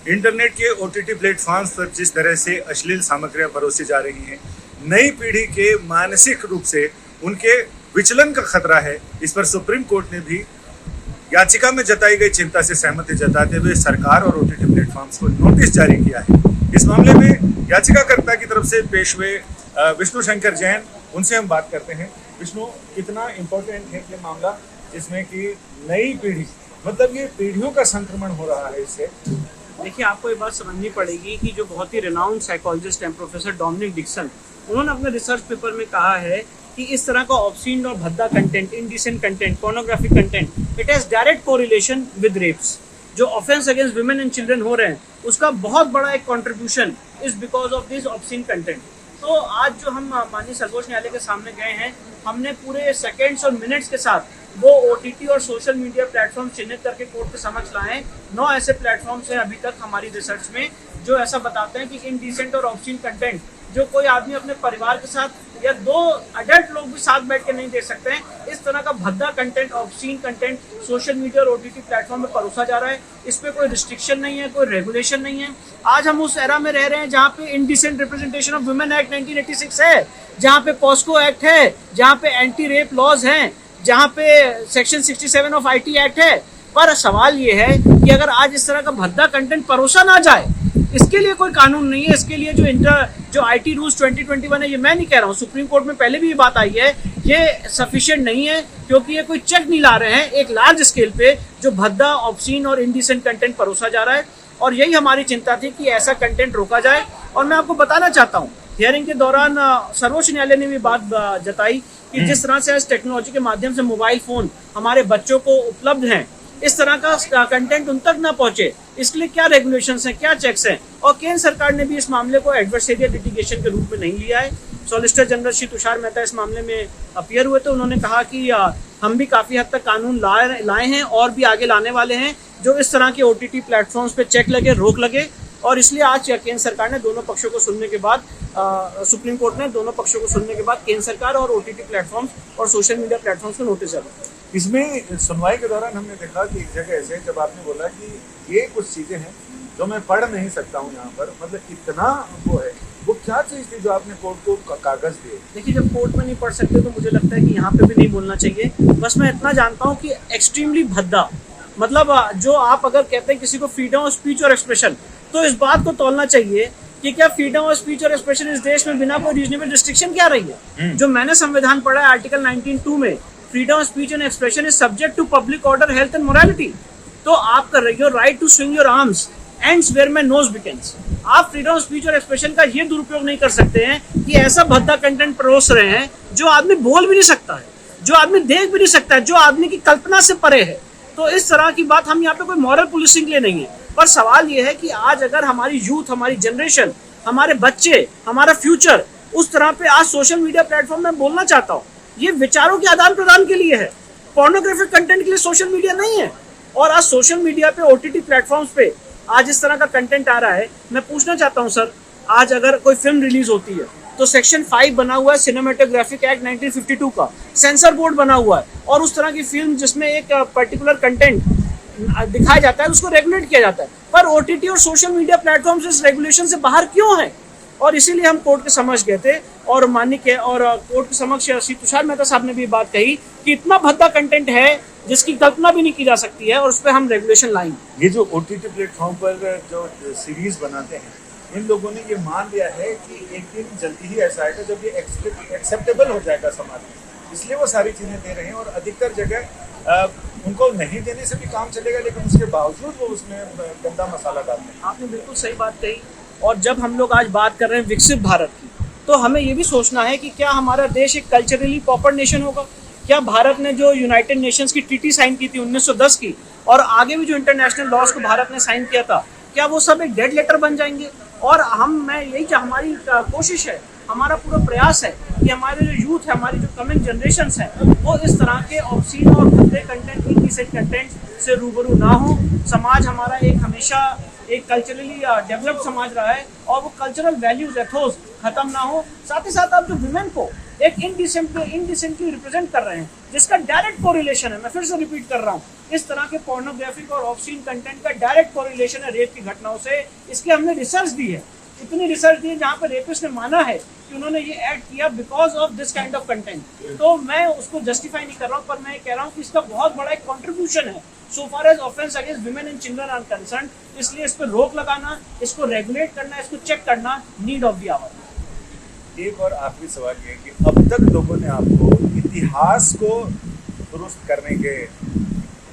Internet के OTT platforms पर जिस तरह से अश्लील सामग्रियां परोसी जा रही हैं, नई पीढ़ी के मानसिक रूप से उनके विचलन का खतरा है। इस पर सुप्रीम कोर्ट ने भी याचिका में जताई गई चिंता से सहमति जताते हुए सरकार और ओटीटी प्लेटफॉर्म्स को नोटिस जारी किया है। इस मामले में याचिकाकर्ता की तरफ से पेश हुए विष्णु शंकर जैन, उनसे हम बात करते हैं। विष्णु, कितना इम्पोर्टेंट है ये मामला जिसमें कि नई पीढ़ी, मतलब ये पीढ़ियों का संक्रमण हो रहा है इससे? देखिए, आपको ये बात समझनी पड़ेगी कि जो बहुत ही रिनाउंड साइकोलॉजिस्ट हैं प्रोफेसर डोमिनिक डिक्सन, उन्होंने अपने रिसर्च पेपर में कहा है कि इस तरह का ऑब्सीन और भद्दा content, indecent content, pornographic content, it has direct correlation with rapes. जो offence against women and children हो रहे हैं, उसका बहुत बड़ा एक contribution is because of this obscene content. तो आज जो हम माननीय सर्वोच्च न्यायालय के सामने गए हैं, हमने पूरे सेकेंड्स और मिनट्स के साथ वो ओटीटी और सोशल मीडिया प्लेटफॉर्म चिन्हित करके कोर्ट के समक्ष लाए हैं। 9 ऐसे प्लेटफॉर्म्स हैं अभी तक हमारी रिसर्च में जो ऐसा बताते हैं कि इनडिसेंट और ऑब्सीन कंटेंट जो कोई आदमी अपने परिवार के साथ या 2 अडल्ट लोग भी साथ बैठ के नहीं देख सकते हैं, इस तरह का भद्दा content, obscene content social media और ओटीटी प्लेटफॉर्म में परोसा जा रहा है। इस पे कोई रिस्ट्रिक्शन नहीं है, कोई रेगुलेशन नहीं है। आज हम उस एरा में रह रहे हैं जहाँ पे indecent representation of women act 1986 है, जहाँ पे पॉस्को एक्ट है, जहाँ पे एंटी रेप लॉज हैं, जहाँ पे सेक्शन 67 ऑफ आईटी एक्ट है। पर सवाल ये है कि अगर आज इस तरह का भद्दा कंटेंट परोसा ना जाए, इसके लिए कोई कानून नहीं है। इसके लिए जो आईटी रूल्स 2021 है, ये मैं नहीं कह रहा हूँ, सुप्रीम कोर्ट में पहले भी ये बात आई है, ये सफिशिएंट नहीं है, क्योंकि ये कोई चेक नहीं ला रहे हैं एक लार्ज स्केल पे जो भद्दा, ऑब्सीन और इनडिसेंट कंटेंट परोसा जा रहा है। और यही हमारी चिंता थी कि ऐसा कंटेंट रोका जाए। और मैं आपको बताना चाहता हूँ, हियरिंग के दौरान सर्वोच्च न्यायालय ने भी बात जताई कि जिस तरह से आज टेक्नोलॉजी के माध्यम से मोबाइल फोन हमारे बच्चों को उपलब्ध हैं, इस तरह का कंटेंट उन तक ना पहुंचे, इसके लिए क्या रेगुलेशंस हैं, क्या चेक्स हैं। और केंद्र सरकार ने भी इस मामले को एडवर्सरियल लिटिगेशन के रूप में नहीं लिया है। सॉलिसिटर जनरल श्री तुषार मेहता इस मामले में अपीयर हुए थे। उन्होंने कहा कि हम भी काफ़ी हद तक कानून लाए हैं और भी आगे लाने वाले हैं जो इस तरह के ओटीटी प्लेटफॉर्म्स पे चेक लगे, रोक लगे। और इसलिए आज केंद्र सरकार ने दोनों पक्षों को सुनने के बाद, सुप्रीम कोर्ट ने दोनों पक्षों को सुनने के बाद केंद्र सरकार और ओटीटी प्लेटफॉर्म्स और सोशल मीडिया प्लेटफॉर्म्स को नोटिस जारी। इसमें सुनवाई के दौरान हमने देखा कि एक जगह ऐसे जब आपने बोला कि ये कुछ चीजें हैं जो मैं पढ़ नहीं सकता हूँ यहाँ पर, मतलब इतना वो है, वो क्या चीज थी जो आपने कोर्ट को कागज दिए? देखिए, जब कोर्ट में नहीं पढ़ सकते तो मुझे लगता है कि यहाँ पे भी नहीं बोलना चाहिए। बस मैं इतना जानता हूँ कि एक्सट्रीमली भद्दा, मतलब जो आप अगर कहते हैं किसी को फ्रीडम ऑफ स्पीच और एक्सप्रेशन, तो इस बात को तोलना चाहिए कि क्या फ्रीडम ऑफ स्पीच और एक्सप्रेशन इस देश में बिना कोई रीजनेबल रिस्ट्रिक्शन क्या रही है। जो मैंने संविधान पढ़ा है आर्टिकल 19(2) में, freedom of speech and expression is subject to public order, health and morality. तो आप कर रही हो right to swing your arms ends where my nose begins. आप फ्रीडम ऑफ स्पीच और एक्सप्रेशन का ये दुरुपयोग नहीं कर सकते हैं कि ऐसा भद्दा कंटेंट परोस रहे हैं जो आदमी बोल भी नहीं सकता है, जो आदमी देख भी नहीं सकता है, जो आदमी की कल्पना से परे है। तो इस तरह की बात, हम यहाँ पे कोई मॉरल पुलिसिंग के लिए नहीं है, पर सवाल ये है कि आज अगर हमारी यूथ, हमारी जनरेशन, हमारे बच्चे, हमारा फ्यूचर उस तरह पे आज सोशल मीडिया प्लेटफॉर्म में बोलना चाहता हूँ, ये विचारों के आदान प्रदान के लिए है, पोर्नोग्राफिक कंटेंट के लिए सोशल मीडिया नहीं है। और आज सोशल मीडिया पे, ओटीटी प्लेटफॉर्म्स पे आज इस तरह का कंटेंट आ रहा है। मैं पूछना चाहता हूँ सर, आज अगर कोई फिल्म रिलीज होती है तो सेक्शन 5 बना हुआ है सिनेमेटोग्राफिक एक्ट 1952 का, सेंसर बोर्ड बना हुआ है, और उस तरह की फिल्म जिसमें एक पर्टिकुलर कंटेंट दिखाया जाता है उसको रेगुलेट किया जाता है। पर ओटीटी और सोशल मीडिया प्लेटफॉर्म्स इस रेगुलेशन से बाहर क्यों हैं? और इसीलिए हम कोर्ट के समक्ष गए थे और माननीय और कोर्ट के समक्ष श्री तुषार मेहता साहब ने भी बात कही कि इतना भद्दा कंटेंट है जिसकी कल्पना भी नहीं की जा सकती है, और उस पर हम रेगुलेशन लाएंगे। ये जो ओटीटी प्लेटफॉर्म पर जो सीरीज बनाते हैं, इन लोगों ने ये मान लिया है कि एक दिन जल्दी ही ऐसा आएगा जब ये एक्सेप्टेबल हो जाएगा समाज में, इसलिए वो सारी चीजें दे रहे हैं। और अधिकतर जगह उनको नहीं देने से भी काम चलेगा, लेकिन उसके बावजूद वो उसमें गंदा मसाला डालते हैं। आपने बिल्कुल सही बात कही। और जब हम लोग आज बात कर रहे हैं विकसित भारत की, तो हमें ये भी सोचना है कि क्या हमारा देश एक कल्चरली प्रॉपर नेशन होगा? क्या भारत ने जो यूनाइटेड नेशंस की ट्रीटी साइन की थी 1910 की, और आगे भी जो इंटरनेशनल लॉज को भारत ने साइन किया था, क्या वो सब एक डेड लेटर बन जाएंगे? और हमारी कोशिश है, हमारा पूरा प्रयास है कि हमारे जो यूथ है, हमारी जो कमिंग जनरेशंस हैं, वो इस तरह के ऑब्सीन और भद्दे कंटेंट, इनडिसेंट कंटेंट से रूबरू ना हो। समाज हमारा हमेशा एक कल्चरली डेवलप्ड समाज रहा है, और वो कल्चरल वैल्यूज, एथोस खत्म ना हो। साथ ही साथ आप जो वुमेन को एक इनडिसेंटली रिप्रेजेंट कर रहे हैं, जिसका डायरेक्ट कोरिलेशन है, मैं फिर से रिपीट कर रहा हूँ, इस तरह के पोर्नोग्राफिक और ऑब्सीन कंटेंट का डायरेक्ट कोरिलेशन है रेप की घटनाओं से। इसके हमने रिसर्च दी है, इतनी रिसर्च दी है जहाँ पर रेपिस्ट ने माना है कि उन्होंने ये ऐड किया because of this kind of content. तो मैं उसको जस्टिफाई नहीं कर रहा हूँ, पर मैं कह रहा हूँ कि इसका बहुत बड़ा एक कंट्रीब्यूशन है so far as offence against women and children are concern. इसलिए इस पर रोक लगाना, इसको रेगुलेट करना, इसको चेक करना नीड ऑफ द आवर। एक और आखिरी सवाल ये कि अब तक लोगों ने आपको इतिहास को दुरुस्त करने के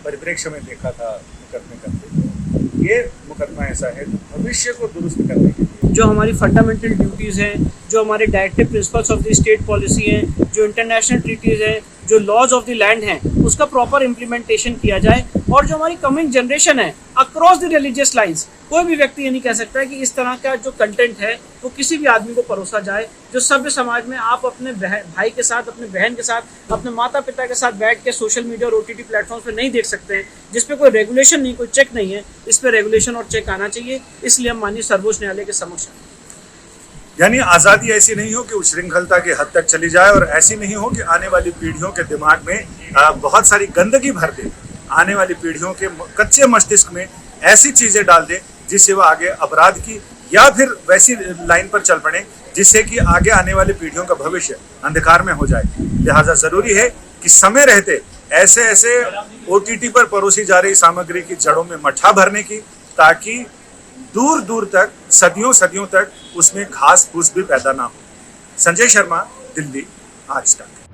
परिप्रेक्ष्य में देखा था मुकदमे करते, ये मुकदमा ऐसा है जो भविष्य को दुरुस्त करने के लिए, जो हमारी फंडामेंटल ड्यूटीज़ हैं, जो हमारे directive principles of the state policy हैं, जो इंटरनेशनल ट्रीटीज़ हैं, जो लॉज ऑफ द लैंड हैं, उसका प्रॉपर इम्प्लीमेंटेशन किया जाए। और जो हमारी कमिंग जनरेशन है अक्रॉस द रिलीजियस लाइंस, कोई भी व्यक्ति ये नहीं कह सकता है कि इस तरह का जो कंटेंट है वो किसी भी आदमी को परोसा जाए। जो सभ्य समाज में आप अपने भाई के साथ, अपने बहन के साथ, अपने माता पिता के साथ बैठ के सोशल मीडिया और OTT प्लेटफॉर्म्स पे नहीं देख सकते हैं, जिस पे कोई रेगुलेशन नहीं, कोई चेक नहीं है, इस पे रेगुलेशन और चेक आना चाहिए। इसलिए हम माननीय सर्वोच्च न्यायालय के समक्ष, यानी आज़ादी ऐसी नहीं हो कि उच्छृंखलता की हद तक चली जाए, और ऐसी नहीं हो कि आने वाली पीढ़ियों के दिमाग में बहुत सारी गंदगी भर दे, आने वाली पीढ़ियों के कच्चे मस्तिष्क में ऐसी चीजें डाल दे जिससे वह आगे अपराध की या फिर वैसी लाइन पर चल पड़े जिससे कि आगे आने वाली पीढ़ियों का भविष्य अंधकार में हो जाए। लिहाजा जरूरी है कि समय रहते ऐसे ऐसे OTT पर परोसी जा रही सामग्री की जड़ों में मट्ठा भरने की, ताकि दूर दूर तक, सदियों सदियों तक उसमें घास फूस भी पैदा ना हो। संजय शर्मा, दिल्ली, आज तक।